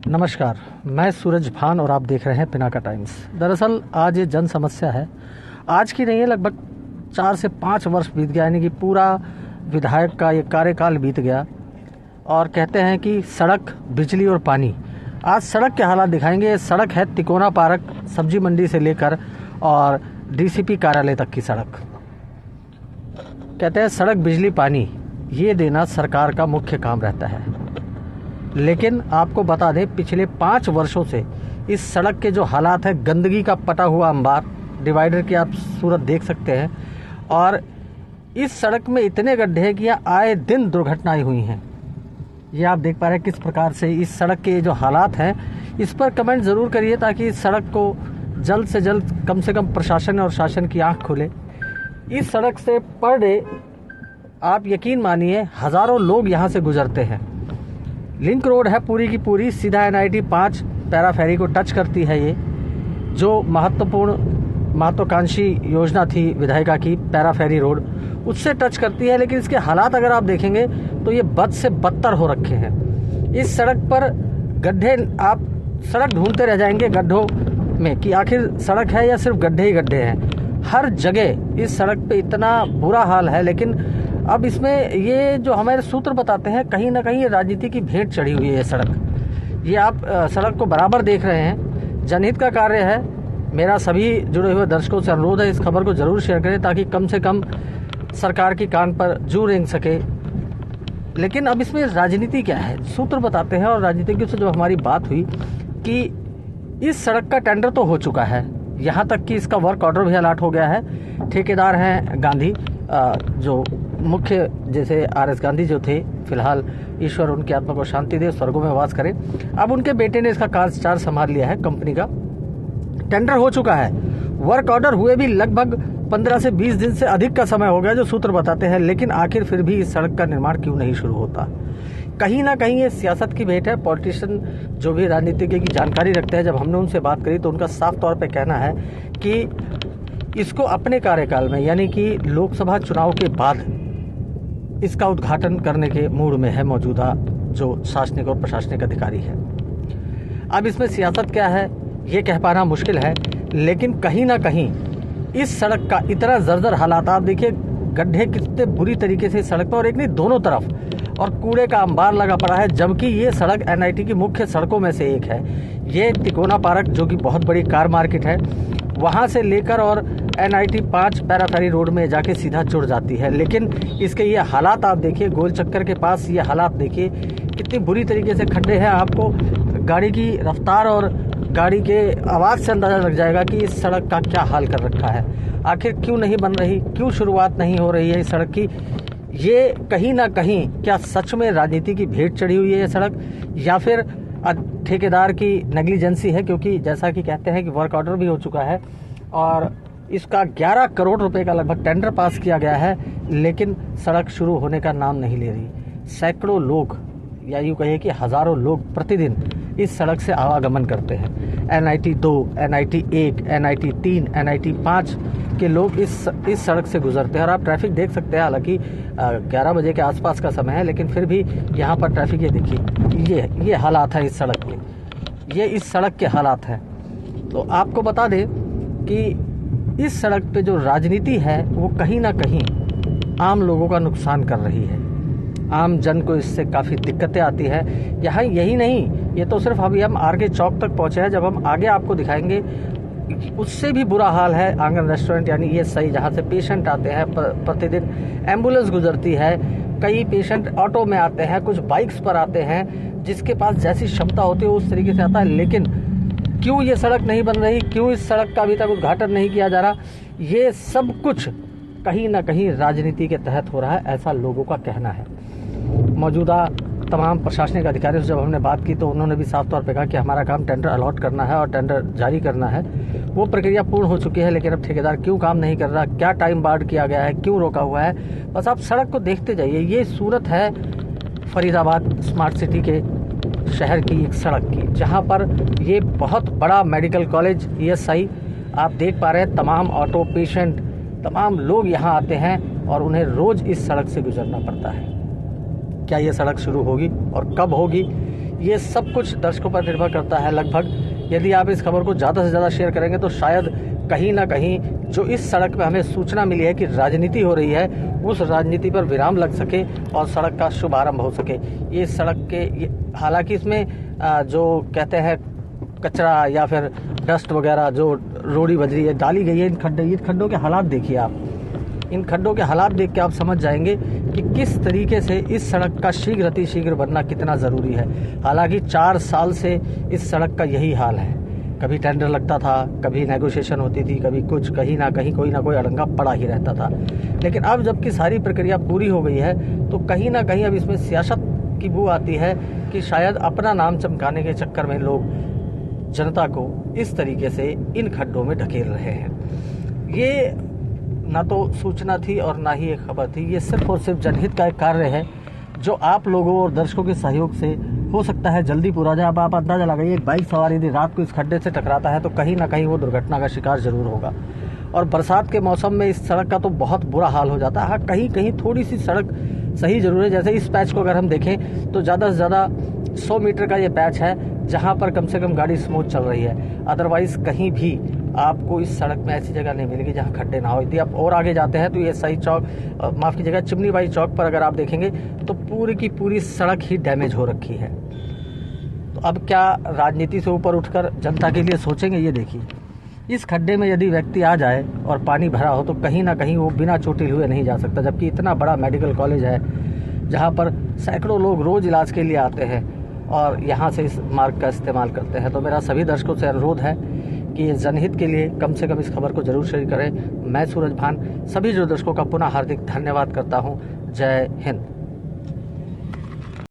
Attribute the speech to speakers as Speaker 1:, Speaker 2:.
Speaker 1: नमस्कार, मैं सूरज भान और आप देख रहे हैं पिनाका टाइम्स। दरअसल आज ये जन समस्या है, आज की नहीं है, लगभग 4 से 5 वर्ष बीत गया, यानी कि पूरा विधायक का ये कार्यकाल बीत गया। और कहते हैं कि सड़क, बिजली और पानी। आज सड़क के हालात दिखाएंगे। सड़क है तिकोना पार्क सब्जी मंडी से लेकर और डीसीपी कार्यालय तक की सड़क। कहते हैं सड़क, बिजली, पानी ये देना सरकार का मुख्य काम रहता है। लेकिन आपको बता दें, पिछले 5 वर्षों से इस सड़क के जो हालात है, गंदगी का पटा हुआ अंबार, डिवाइडर की आप सूरत देख सकते हैं। और इस सड़क में इतने गड्ढे हैं कि यहाँ आए दिन दुर्घटनाएं हुई हैं। ये आप देख पा रहे हैं किस प्रकार से इस सड़क के जो हालात हैं। इस पर कमेंट ज़रूर करिए ताकि इस सड़क को जल्द से कम प्रशासन और शासन की आंख खुले। इस सड़क से पर डे आप यकीन मानिए हज़ारों लोग यहाँ से गुजरते हैं। लिंक रोड है पूरी की पूरी, सीधा NIT 5 पैरा फेरी को टच करती है। ये जो महत्वाकांक्षी योजना थी विधायिका की, पैरा फेरी रोड, उससे टच करती है। लेकिन इसके हालात अगर आप देखेंगे तो ये बद से बदतर हो रखे हैं। इस सड़क पर गड्ढे, आप सड़क ढूंढते रह जाएंगे गड्ढों में कि आखिर सड़क है या सिर्फ गड्ढे ही गड्ढे हैं। हर जगह इस सड़क पे इतना बुरा हाल है। लेकिन अब इसमें ये जो हमारे सूत्र बताते हैं, कहीं ना कहीं राजनीति की भेंट चढ़ी हुई है ये सड़क। ये आप सड़क को बराबर देख रहे हैं, जनहित का कार्य है। मेरा सभी जुड़े हुए दर्शकों से अनुरोध है, इस खबर को जरूर शेयर करें ताकि कम से कम सरकार की कान पर जू रेंग सके। लेकिन अब इसमें राजनीति क्या है, सूत्र बताते हैं। और राजनीतिज्ञों से जो हमारी बात हुई कि इस सड़क का टेंडर तो हो चुका है, यहाँ तक कि इसका वर्क ऑर्डर भी अलॉट हो गया है। ठेकेदार हैं गांधी, जो मुख्य, जैसे RS गांधी जो थे, फिलहाल ईश्वर उनकी आत्मा को शांति दे, स्वर्गों में वास करे। अब उनके बेटे ने इसका कार्य संभाल लिया है। कंपनी का टेंडर हो चुका है, वर्क ऑर्डर हुए भी लगभग 15 से 20 दिन से अधिक का समय हो गया, जो सूत्र बताते हैं। लेकिन आखिर फिर भी इस सड़क का निर्माण क्यों नहीं शुरू होता? कहीं ना कहीं ये सियासत की भेंट है। पॉलिटिशियन जो भी राजनीतिज्ञ की जानकारी रखते हैं, जब हमने उनसे बात करी तो उनका साफ तौर पे कहना है कि इसको अपने कार्यकाल में, यानी कि लोकसभा चुनाव के बाद इसका उद्घाटन करने के मूड में है मौजूदा जो शासनिक और प्रशासनिक अधिकारी है। अब इसमें सियासत क्या है ये कह पाना मुश्किल है। लेकिन कहीं ना कहीं इस सड़क का इतना जर्जर हालात, आप देखिए गड्ढे कितने बुरी तरीके से सड़क पर, और एक नहीं दोनों तरफ, और कूड़े का अंबार लगा पड़ा है। जबकि ये सड़क NIT की मुख्य सड़कों में से एक है। ये तिकोना पार्क जो कि बहुत बड़ी कार मार्केट है, वहाँ से लेकर और NIT 5 पैरा फेरी रोड में जाके सीधा जुड़ जाती है। लेकिन इसके ये हालात आप देखिए, गोल चक्कर के पास ये हालात देखिए कितनी बुरी तरीके से खड्डे हैं। आपको गाड़ी की रफ्तार और गाड़ी के आवाज़ से अंदाज़ा लग जाएगा कि इस सड़क का क्या हाल कर रखा है। आखिर क्यों नहीं बन रही, क्यों शुरुआत नहीं हो रही है इस सड़क की? ये कहीं ना कहीं क्या सच में राजनीति की भेंट चढ़ी हुई है ये सड़क, या फिर ठेकेदार की नेग्लिजेंसी है? क्योंकि जैसा कि कहते हैं कि वर्क ऑर्डर भी हो चुका है और इसका 11 करोड़ रुपए का लगभग टेंडर पास किया गया है, लेकिन सड़क शुरू होने का नाम नहीं ले रही। सैकड़ों लोग, या यूँ कहिए कि हज़ारों लोग प्रतिदिन इस सड़क से आवागमन करते हैं। NIT 2, NIT 1, NIT 3, NIT 5 के लोग इस सड़क से गुजरते हैं। और आप ट्रैफिक देख सकते हैं, हालांकि 11 बजे के आसपास का समय है, लेकिन फिर भी यहाँ पर ट्रैफिक, ये देखिए ये हालात है इस सड़क के, ये इस सड़क के हालात हैं। तो आपको बता दें कि इस सड़क पे जो राजनीति है वो कहीं ना कहीं आम लोगों का नुकसान कर रही है। आम जन को इससे काफ़ी दिक्कतें आती है। यहाँ यही नहीं, ये तो सिर्फ अभी हम RK चौक तक पहुँचे हैं। जब हम आगे आपको दिखाएंगे उससे भी बुरा हाल है। आंगन रेस्टोरेंट, यानी ये सही, जहाँ से पेशेंट आते हैं, प्रतिदिन एम्बुलेंस गुजरती है। कई पेशेंट ऑटो में आते हैं, कुछ बाइक्स पर आते हैं, जिसके पास जैसी क्षमता होती है उस तरीके से आता है। लेकिन क्यों ये सड़क नहीं बन रही, क्यों इस सड़क का अभी तक उद्घाटन नहीं किया जा रहा? ये सब कुछ कहीं ना कहीं राजनीति के तहत हो रहा है, ऐसा लोगों का कहना है। मौजूदा तमाम प्रशासनिक अधिकारियों से जब हमने बात की तो उन्होंने भी साफ तौर पे कहा कि हमारा काम टेंडर अलॉट करना है और टेंडर जारी करना है। वो प्रक्रिया पूर्ण हो चुकी है, लेकिन अब ठेकेदार क्यों काम नहीं कर रहा, क्या टाइम बार्ड किया गया है, क्यों रोका हुआ है? बस आप सड़क को देखते जाइए। ये सूरत है फरीदाबाद स्मार्ट सिटी के शहर की एक सड़क की, जहाँ पर ये बहुत बड़ा मेडिकल कॉलेज ESI आप देख पा रहे हैं। तमाम ऑटो, पेशेंट, तमाम लोग यहाँ आते हैं और उन्हें रोज़ इस सड़क से गुजरना पड़ता है। क्या ये सड़क शुरू होगी और कब होगी, ये सब कुछ दर्शकों पर निर्भर करता है। लगभग यदि आप इस खबर को ज़्यादा से ज़्यादा शेयर करेंगे तो शायद कहीं ना कहीं जो इस सड़क पर हमें सूचना मिली है कि राजनीति हो रही है, उस राजनीति पर विराम लग सके और सड़क का शुभारंभ हो सके। ये सड़क के हालांकि इसमें जो कहते हैं कचरा या फिर डस्ट वगैरह जो रोड़ी बजरी है डाली गई है, इन खड्डों के हालात देखिए आप। इन खड्डों के हालात देख के आप समझ जाएंगे कि किस तरीके से इस सड़क का शीघ्र अतिशीघ्र बनना कितना ज़रूरी है। हालांकि 4 साल से इस सड़क का यही हाल है। कभी टेंडर लगता था, कभी नेगोशिएशन होती थी, कभी कुछ, कहीं ना कहीं कोई ना कोई अड़ंगा पड़ा ही रहता था। लेकिन अब जबकि सारी प्रक्रिया पूरी हो गई है तो कहीं ना कहीं अब इसमें सियासत की बू आती है कि शायद अपना नाम चमकाने के चक्कर में लोग जनता को इस तरीके से इन खड्डों में ढकेल रहे हैं। ये ना तो सूचना थी और ना ही एक खबर थी। ये सिर्फ और सिर्फ जनहित का एक कार्य है जो आप लोगों और दर्शकों के सहयोग से हो सकता है जल्दी पूरा जाए। अब आप अंदाजा लगाइए, एक बाइक सवार यदि रात को इस खड्डे से टकराता है तो कहीं ना कहीं वो दुर्घटना का शिकार जरूर होगा। और बरसात के मौसम में इस सड़क का तो बहुत बुरा हाल हो जाता है। हाँ, कहीं कहीं थोड़ी सी सड़क सही जरूर है। जैसे इस पैच को अगर हम देखें तो ज़्यादा से ज़्यादा 100 मीटर का ये पैच है जहाँ पर कम से कम गाड़ी स्मूथ चल रही है। अदरवाइज कहीं भी आपको इस सड़क में ऐसी जगह नहीं मिलेगी जहाँ खड्डे ना हो। यदि आप और आगे जाते हैं तो ये सही चौक, माफ़ कीजिएगा, चिमनी बाई चौक पर अगर आप देखेंगे तो पूरी की पूरी सड़क ही डैमेज हो रखी है। तो अब क्या राजनीति से ऊपर उठकर जनता के लिए सोचेंगे? ये देखिए, इस खड्डे में यदि व्यक्ति आ जाए और पानी भरा हो तो कहीं ना कहीं वो बिना चोटिल हुए नहीं जा सकता। जबकि इतना बड़ा मेडिकल कॉलेज है जहाँ पर सैकड़ों लोग रोज़ इलाज के लिए आते हैं और यहाँ से इस मार्ग का इस्तेमाल करते हैं। तो मेरा सभी दर्शकों से अनुरोध है कि ये जनहित के लिए कम से कम इस खबर को जरूर शेयर करें। मैं सूरज भान सभी जो दर्शकों का पुनः हार्दिक धन्यवाद करता हूँ। जय हिंद।